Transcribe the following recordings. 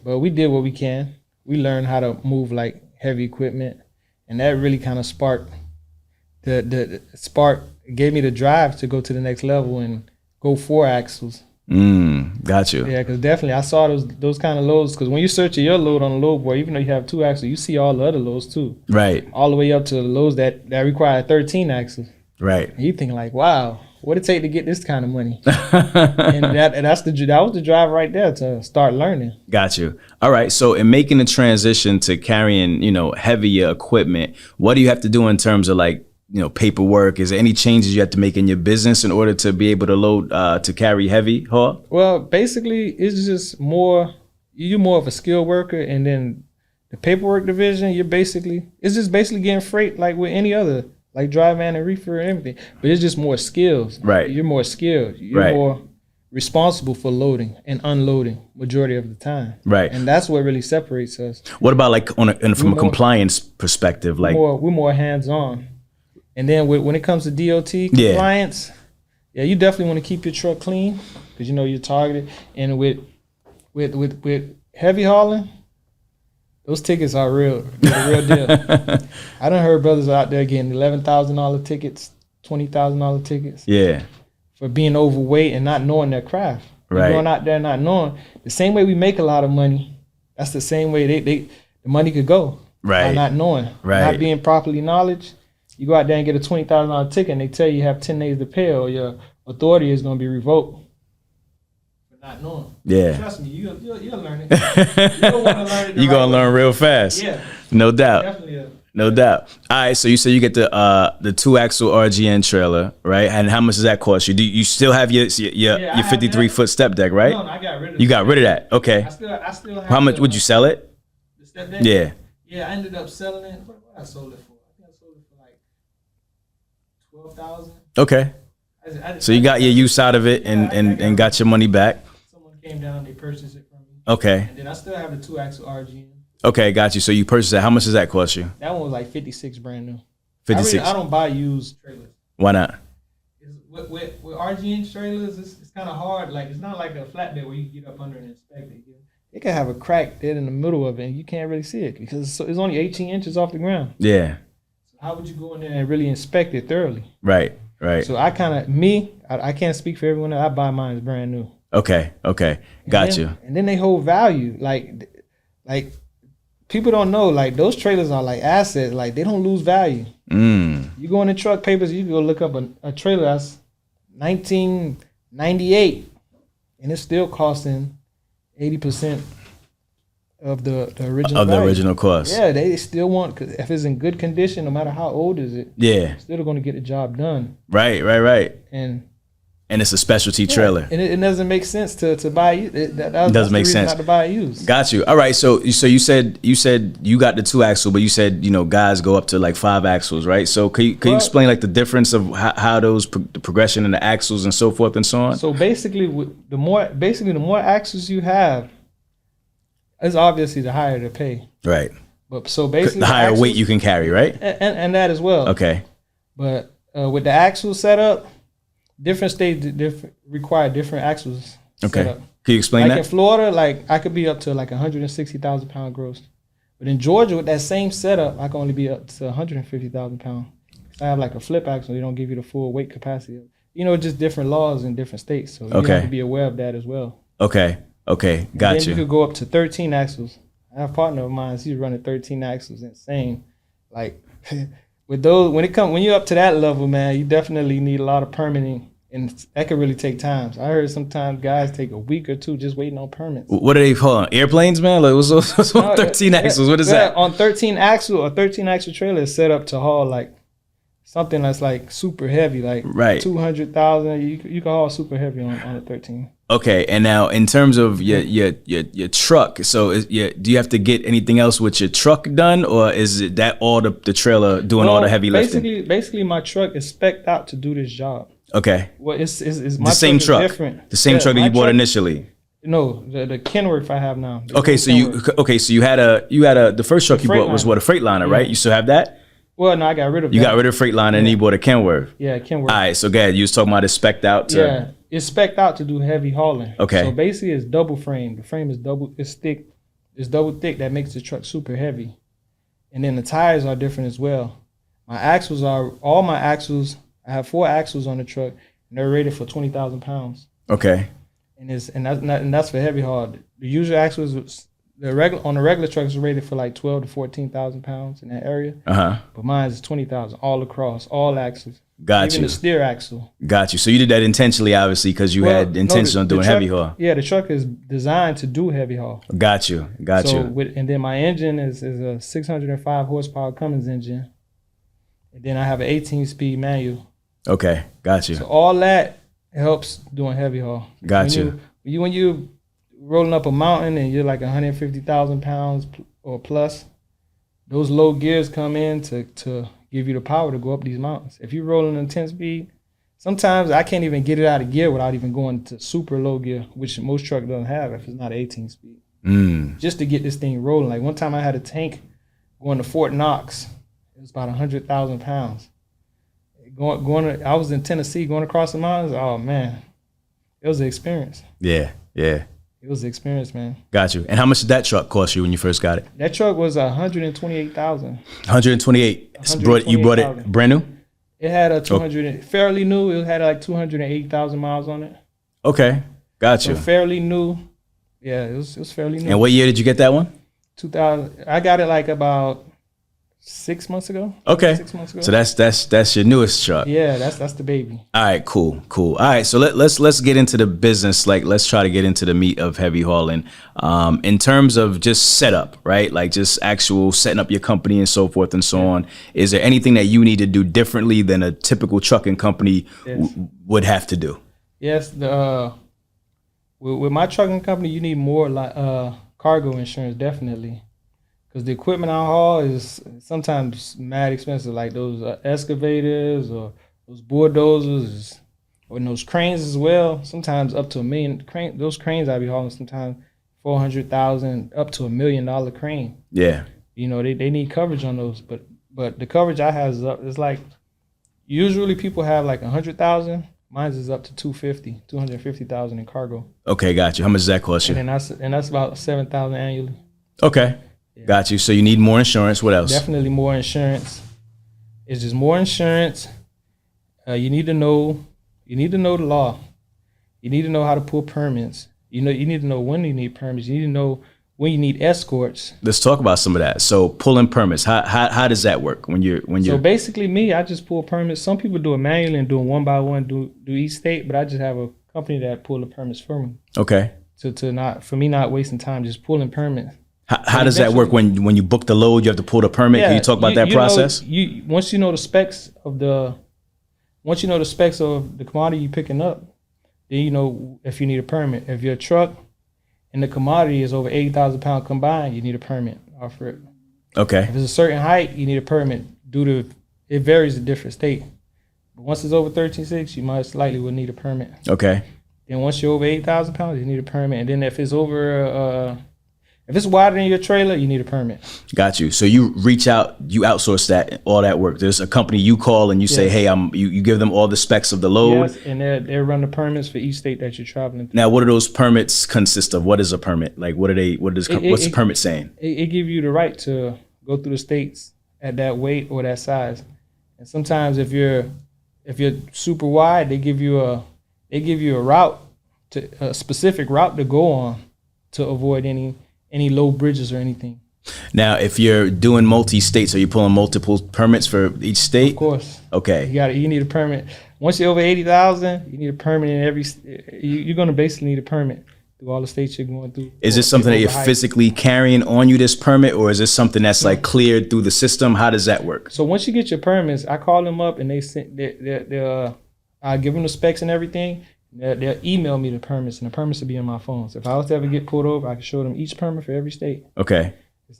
but we did what we can. We learned how to move like heavy equipment, and that really kind of sparked the spark. Gave me the drive to go to the next level and go 4 axles. Got you. Yeah, because definitely I saw those kind of loads. Because when you search your load on a load board, even though you have 2 axles, you see all the other loads too. Right. All the way up to the loads that require 13 axles. Right. And you think like, wow, what it take to get this kind of money? and that was the drive right there to start learning. Got you. All right. So in making the transition to carrying, heavier equipment, what do you have to do in terms of like, paperwork? Is there any changes you have to make in your business in order to be able to load, to carry heavy haul? Well, basically, it's just you're more of a skilled worker, and then the paperwork division, it's just basically getting freight like with any other, like dry van and reefer and everything. But it's just more skills. Right. You're more skilled. You're more responsible for loading and unloading majority of the time. Right. And that's what really separates us. What about like from a compliance perspective? Like we're more hands-on. And then when it comes to DOT compliance, you definitely want to keep your truck clean because you're targeted. And with heavy hauling, those tickets are real. They're a real deal. I done heard brothers out there getting $11,000 tickets, $20,000 tickets. Yeah. For being overweight and not knowing their craft. Right. Going out there not knowing. The same way we make a lot of money, that's the same way the money could go. Right. By not knowing. Right. Not being properly knowledge. You go out there and get a $20,000 ticket and they tell you have 10 days to pay or your authority is going to be revoked for not knowing. Yeah. Trust me, you'll learn it. You'll want to learn it. You're going to learn real fast. Yeah. No doubt. Definitely. No doubt. All right, so you said you get the 2-axle RGN trailer, right? And how much does that cost you? Do you still have your 53-foot step deck, right? No, I got rid of it. You got rid of that. Okay. I still have how much would you sell it? The step deck? Yeah. Yeah, I ended up selling it. What I sold it for? $12,000. Okay. So you got your use out of it and got your money back. Someone came down, they purchased it from me. Okay. And then I still have the 2-axle RGN. Okay, got you. So you purchased that. How much does that cost you? That one was like 56 brand new. 56. I don't buy used trailers. Why not? With RGN trailers, it's kind of hard. Like it's not like a flatbed where you can get up under and inspect it. It can have a crack dead in the middle of it, and you can't really see it because it's only 18 inches off the ground. Yeah. How would you go in there and really inspect it thoroughly? Right, right. So I can't speak for everyone. I buy mine as brand new. Okay, got you. And then they hold value. Like people don't know. Like those trailers are like assets. Like they don't lose value. You go in the truck papers. You can go look up a trailer that's 1998, and it's still costing 80% of the original of the original cost. Yeah, they still want, because if it's in good condition, no matter how old is it, still going to get the job done. Right. And it's a specialty trailer. And it doesn't make sense to buy it. That doesn't make sense not to buy used. Got you. All right. So you said you got the 2-axle, but you said guys go up to like 5 axles, right? So can you explain like the difference of how those the progression in the axles and so forth and so on? So basically, the more axles you have, it's obviously the higher the pay. Right. But so basically the higher weight you can carry, right? And that as well. Okay. But with the axle setup, different states require different axles. Okay. Setup. Can you explain that? Like in Florida, like I could be up to like 160,000 pound gross. But in Georgia, with that same setup, I can only be up to 150,000 pound. I have like a flip axle. They don't give you the full weight capacity. Just different laws in different states. So you have to be aware of that as well. Okay, got you. You could go up to 13 axles. I have a partner of mine, he's running 13 axles, insane. Like with those, when you're up to that level, man, you definitely need a lot of permitting, and that could really take time. I heard sometimes guys take a week or two just waiting on permits. What are they called? Airplanes, man? Like what's on 13 axles? What is that? On 13 axle, a 13 axle trailer is set up to haul like something that's like super heavy, like 200,000. You can haul super heavy on a 13. Okay, and now in terms of your truck, so do you have to get anything else with your truck done, or is it that all the trailer doing all the heavy lifting? Basically, my truck is spec'd out to do this job. Okay. Well, it's my the same truck. Different. The same truck that you bought initially. No, the Kenworth I have now. Okay, so you had the first truck you bought was what, a Freightliner, right? You still have that? Well, no, I got rid of that. You got rid of Freightliner and you bought a Kenworth. Yeah, Kenworth. All right, so go ahead. You was talking about it spec'd out to... Yeah, it's spec'd out to do heavy hauling. Okay. So basically it's double frame. The frame is it's thick it's double thick that makes the truck super heavy. And then the tires are different as well. All my axles, I have 4 axles on the truck, and they're rated for 20,000 pounds. Okay. And that's for heavy haul. The usual axles, on the regular trucks is rated for like 12 to 14,000 pounds in that area. But mine is 20,000 all across, all axles. Got Even you. the steer axle. Got you. So you did that intentionally, obviously, because you had intention on doing truck, heavy haul. Yeah, the truck is designed to do heavy haul. Got you. And then my engine is a 605 horsepower Cummins engine. And then I have an 18-speed manual. Okay, got you. So all that helps doing heavy haul. Got you. When you rolling up a mountain and you're like 150,000 pounds or plus, those low gears come in to give you the power to go up these mountains. If you're rolling in 10 speed, sometimes I can't even get it out of gear without even going to super low gear, which most truck doesn't have if it's not 18 speed. Just to get this thing rolling. Like one time I had a tank going to Fort Knox. It was about 100,000 pounds. I was in Tennessee going across the mountains. Oh man, it was an experience. Yeah. It was an experience, man. Got you. And how much did that truck cost you when you first got it? That truck was 128,000. 128. You brought it brand new? It had a 200, fairly new. It had like 280,000 miles on it. Okay, got you. So fairly new. Yeah, it was fairly new. And what year did you get that one? 2000. I got it like about 6 months ago. Okay. 6 months ago. So that's your newest truck. Yeah, that's the baby. All right, cool. All right, so let's get into the business. Like, let's try to get into the meat of heavy hauling. In terms of just setup, right? Like just actual setting up your company and so forth and so on. Is there anything that you need to do differently than a typical trucking company would have to do? Yes. With my trucking company, you need more like cargo insurance, definitely. Because the equipment I haul is sometimes mad expensive, like those excavators or those bulldozers or those cranes as well. Sometimes up to $1 million. Those cranes I be hauling sometimes $400,000 up to $1 million crane. Yeah. You know, they need coverage on those, but the coverage I have is like usually people have like 100,000. Mine is up to 250,000 in cargo. Okay, got you. How much does that cost you? And that's about 7,000 annually. Okay. Yeah. Got you. So you need more insurance. What else? Definitely more insurance. It's just more insurance. You need to know the law. You need to know how to pull permits. You need to know when you need permits. You need to know when you need escorts. Let's talk about some of that. So pulling permits. How does that work when you're So basically me, I just pull permits. Some people do it manually and do it one by one, do each state, but I just have a company that pull the permits for me. Okay. For me not wasting time just pulling permits. How does that work when you book the load? You have to pull the permit. Can you talk about that process? Once you know the specs of the commodity you're picking up, then you know if you need a permit. If your truck and the commodity is over 80,000 pounds combined, you need a permit for it. Okay. If it's a certain height, you need a permit it varies in different state. But once it's over 13.6, you most likely will need a permit. Okay. Then once you're over 8,000 pounds, you need a permit. And then if it's over if it's wider than your trailer, you need a permit. Got you. So you reach out, you outsource all that work. There's a company you call and you say, hey, you give them all the specs of the load. Yes, and they run the permits for each state that you're traveling through. Now, what do those permits consist of? What is a permit? Like, what's the permit saying? It gives you the right to go through the states at that weight or that size. And sometimes if you're super wide, they give you a route, a specific route to go on to avoid any low bridges or anything. Now, if you're doing multi-states, are you pulling multiple permits for each state? Of course. Okay. You need a permit. Once you're over 80,000, you need a permit in every. You're going to basically need a permit through all the states you're going through. Is this something that you're physically carrying on you, this permit, or is this something that's like cleared through the system? How does that work? So once you get your permits, I call them up and I give them the specs and everything. They'll email me the permits, and the permits will be on my phone. So if I was to ever get pulled over, I can show them each permit for every state. Okay.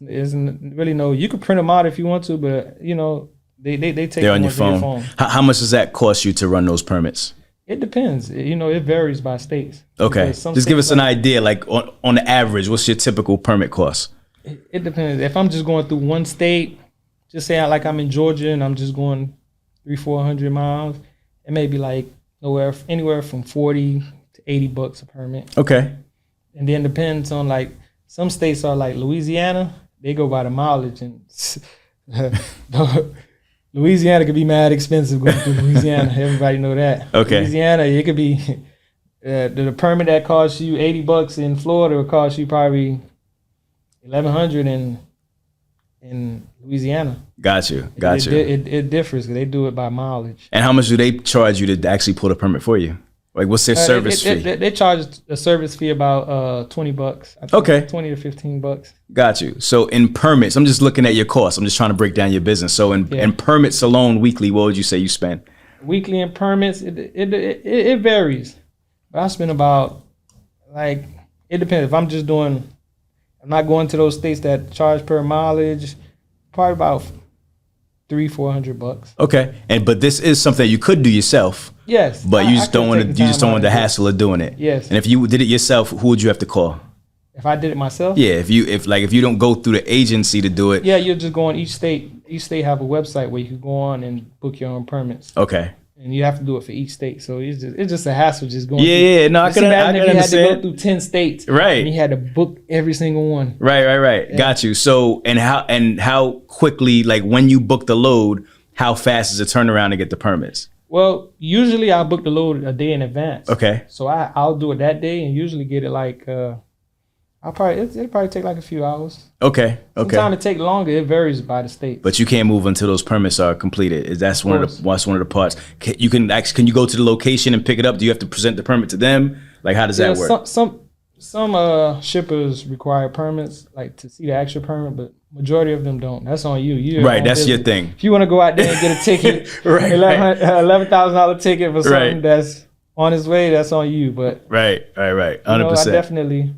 Isn't really you can print them out if you want to, but they take them on your phone. How much does that cost you to run those permits? It depends. It varies by states. Okay. Just give us an idea, like on the average, what's your typical permit cost? It depends. If I'm just going through one state, just say like I'm in Georgia and I'm just going 300-400 miles, it may be like anywhere from $40 to $80 a permit. Okay. And then depends on like some states are like Louisiana. They go by the mileage, and Louisiana could be mad expensive going through Louisiana. Everybody know that. Okay. Louisiana, it could be the permit that costs you $80 in Florida will cost you probably $1,100 in Louisiana. Got you. It differs because they do it by mileage. And how much do they charge you to actually pull the permit for you? Like, what's their service fee? They charge a service fee about $20. I think Okay. $20 to $15. Got you. So in permits, I'm just looking at your costs. I'm just trying to break down your business. So in permits alone, weekly, what would you say you spend? Weekly in permits, it varies. But I spend about, like, it depends. If I'm just doing, I'm not going to those states that charge per mileage, probably about $300-400. Okay. But this is something you could do yourself. Yes. But you just don't want to. You just don't want the hassle of doing it. Yes. And if you did it yourself, who would you have to call? If I did it myself? Yeah. If you don't go through the agency to do it. Yeah, you'll just go on each state. Each state have a website where you can go on and book your own permits. Okay. And you have to do it for each state. So it's just a hassle just going. Yeah. No, I can understand. You had to go through 10 states. Right. And you had to book every single one. Right. Yeah. Got you. So and how quickly, like when you book the load, how fast is the turnaround to get the permits? Well, usually I'll book the load a day in advance. Okay. So I'll do it that day and usually get it like it'll probably take like a few hours. Okay. Sometimes it take longer. It varies by the state. But you can't move until those permits are completed. That's one of the parts. Can you go to the location and pick it up? Do you have to present the permit to them? Like, how does that work? Some shippers require permits, like to see the actual permit, but majority of them don't. That's on you. Right, that's your thing. If you want to go out there and get a ticket, $11,000 ticket for something that's on its way, that's on you. But right, 100%.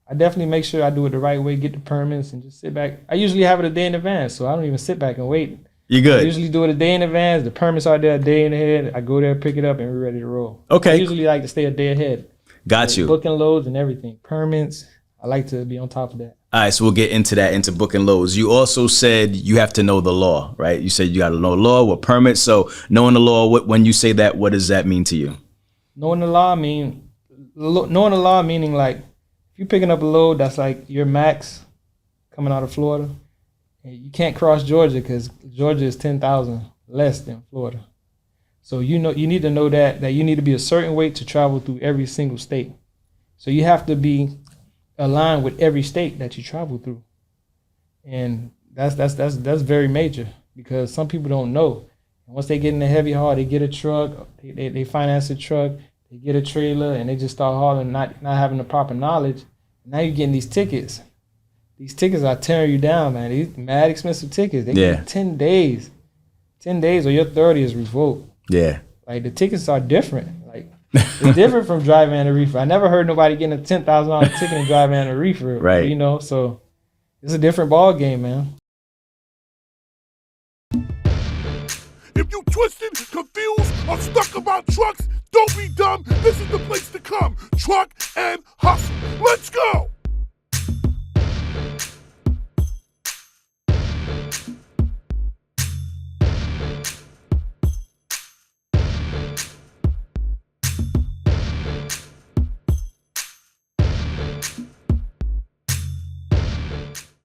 I definitely make sure I do it the right way, get the permits, and just sit back. I usually have it a day in advance, so I don't even sit back and wait. You good? I usually do it a day in advance. The permits are there a day in ahead. I go there, pick it up, and we're ready to roll. Okay. I usually like to stay a day ahead. Got you. Booking loads and everything. Permits, I like to be on top of that. All right, so we'll get into booking loads. You also said you have to know the law, right? You said you got to know the law, what permits. So knowing the law, when you say that, what does that mean to you? Knowing the law meaning like if you're picking up a load that's like your max coming out of Florida, you can't cross Georgia because Georgia is 10,000 less than Florida. So you need to know that you need to be a certain weight to travel through every single state. So you have to be aligned with every state that you travel through, and that's very major because some people don't know. And once they get in the heavy haul, they get a truck, they finance a truck, they get a trailer, and they just start hauling, not having the proper knowledge. Now you're getting these tickets. These tickets are tearing you down, man. These mad expensive tickets. They get 10 days. 10 days or your 30 is revoked. Yeah. Like the tickets are different. Like it's different from driving in a reefer. I never heard nobody getting a $10,000 ticket and driving in a reefer. Right. So it's a different ball game, man. If you twisted, confused, or stuck about trucks, don't be dumb. This is the place to come. Truck and Hustle. Let's go.